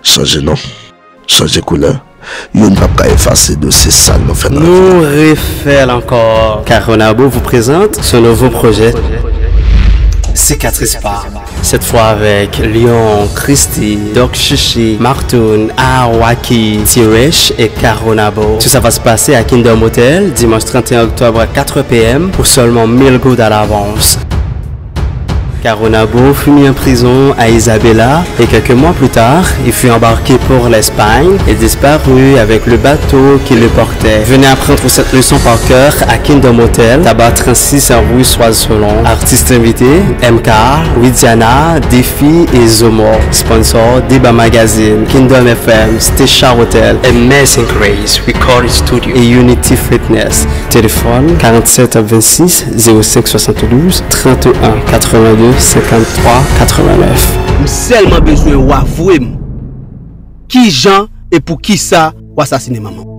Changer non, changer couleur. Yon n'a pas effacé de ces salles nous fait. Nous refait encore. Caronabo vous présente son nouveau projet. Cicatrice Bar. Cette fois avec Lyon, Christy, Doc Chichi, Martoun, Awaki, Tiresh et Caronabo. Tout ça va se passer à Kingdom Hotel dimanche 31 octobre à 4 p.m. pour seulement 1000 gouttes à l'avance. Caronabo fut mis en prison à Isabela et quelques mois plus tard, il fut embarqué pour l'Espagne et disparu avec le bateau qui le portait. Venez apprendre cette leçon par cœur à Kingdom Hotel, tabac 36 en rue Soise-Solon. Artistes invités, MK, Widiana, Défi et Zomo. Sponsor, Deba Magazine, Kingdom FM, Stéchar Hotel, Amazing Grace, Recording Studio et Unity Fitness. Téléphone 47 26 05 72 31 82 53 89. J'ai seulement besoin d'avouer qui Jean et pour qui ça ou assassiner maman.